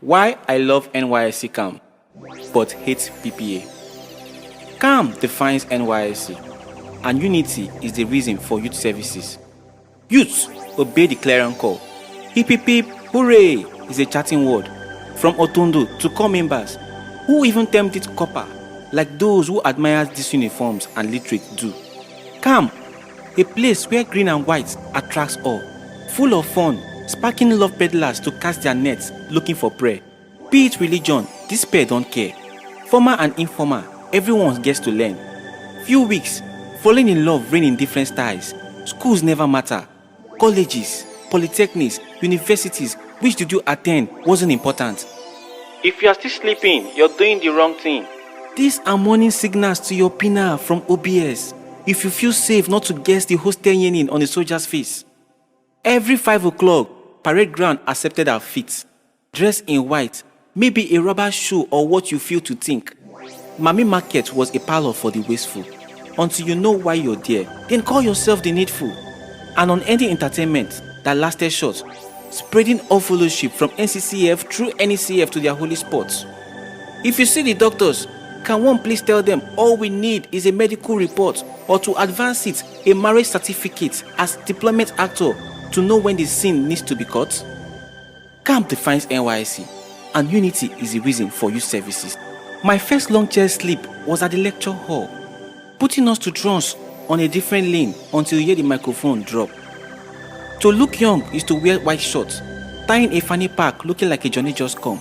Why I love NYSC CAM but hate PPA. CAM defines NYSC, and unity is the reason for youth services. Youths obey the clarion call. Hip hip hip, hooray is a chatting word from Otondo to core members who even termed it copper, like those who admire these uniforms and literate do. CAM, a place where green and white attracts all, full of fun, sparking love peddlers to cast their nets looking for prey. Be it religion, this pair don't care. Formal and informal, everyone gets to learn. Few weeks, falling in love reign in different styles. Schools never matter. Colleges, polytechnics, universities, which did you attend wasn't important. If you are still sleeping, you're doing the wrong thing. These are morning signals to your pinna from OBS. If you feel safe not to guess the hostel yearning on a soldier's face. Every 5 o'clock, parade ground accepted our feet. Dressed in white, maybe a rubber shoe or what you feel to think. Mami Market was a parlor for the wasteful. Until you know why you're there, then call yourself the needful. And on any entertainment that lasted short, spreading all fellowship from NCCF through NECF to their holy spots. If you see the doctors, can one please tell them all we need is a medical report, or to advance it, a marriage certificate as deployment actor to know when the scene needs to be cut? CAM defines NYSC, and unity is the reason for youth services. My first long chair sleep was at the lecture hall, putting us to trance on a different lane until you hear the microphone drop. To look young is to wear white shorts, tying a fanny pack looking like a Johnny Just Come.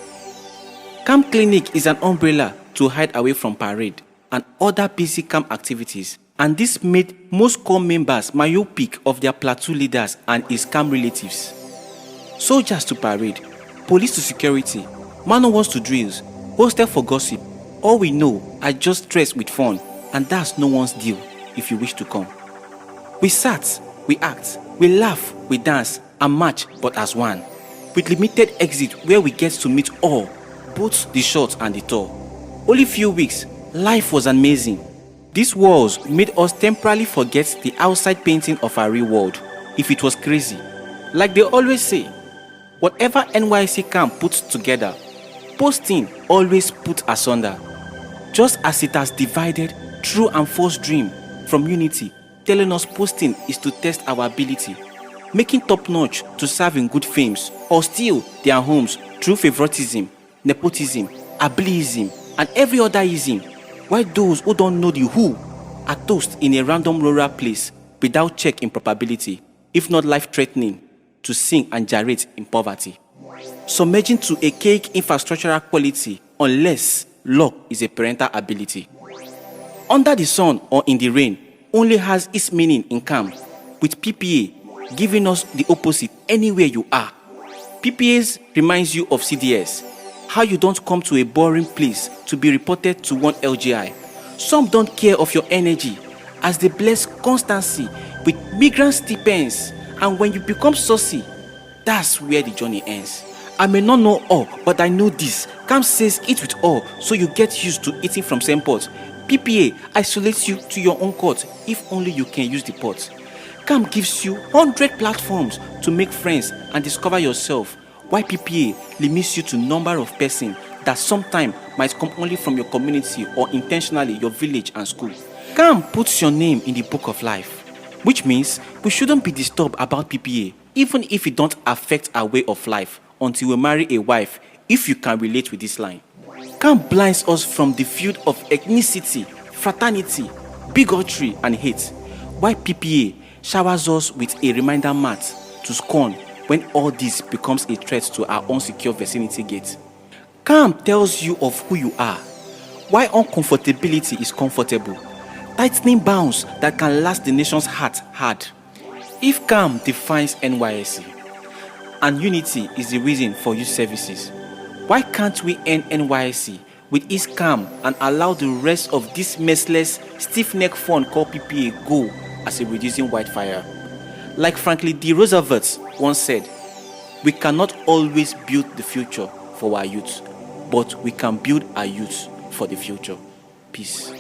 CAM Clinic is an umbrella to hide away from parade and other busy CAM activities, and this made most core members myopic of their platoon leaders and his CAM relatives. Soldiers to parade, police to security, man-o-wars to drills, hostel for gossip, all we know are just stress with fun, and that's no one's deal if you wish to come. We sat, we act, we laugh, we dance, and march but as one, with limited exit where we get to meet all, both the short and the tall. Only few weeks, life was amazing. These walls made us temporarily forget the outside painting of our real world, if it was crazy. Like they always say, whatever NYSC CAM puts together, posting always put asunder. Just as it has divided true and false dream from unity, telling us posting is to test our ability, making top-notch to serve in good fames, or steal their homes through favoritism, nepotism, ableism, and every other ism, while those who don't know the who are toast in a random rural place without check in probability, if not life-threatening, to sing and gyrate in poverty. Submerging to a cake infrastructural quality unless luck is a parental ability. Under the sun or in the rain only has its meaning in CAM, with PPA giving us the opposite anywhere you are. PPAs reminds you of CDS, how you don't come to a boring place to be reported to one LGI. Some don't care of your energy as they bless constancy with migrant stipends, and when you become saucy, that's where the journey ends. I may not know all, but I know this. CAM says eat with all, so you get used to eating from same pot. PPA isolates you to your own court if only you can use the pot. CAM gives you 100 platforms to make friends and discover yourself, while PPA limits you to number of persons that sometime might come only from your community or intentionally your village and school. CAM puts your name in the book of life, which means we shouldn't be disturbed about PPA, even if it don't affect our way of life until we marry a wife, if you can relate with this line. CAM blinds us from the field of ethnicity, fraternity, bigotry, and hate, while PPA showers us with a reminder mat to scorn when all this becomes a threat to our own secure vicinity gate. CAM tells you of who you are, why uncomfortability is comfortable, tightening bounds that can last the nation's heart hard. If CAM defines NYSC, and unity is the reason for youth services, why can't we end NYSC with its CAM and allow the rest of this merciless, stiff-neck fun called PPA go as a reducing wildfire? Like Franklin D. Roosevelt once said, we cannot always build the future for our youth, but we can build our youth for the future. Peace.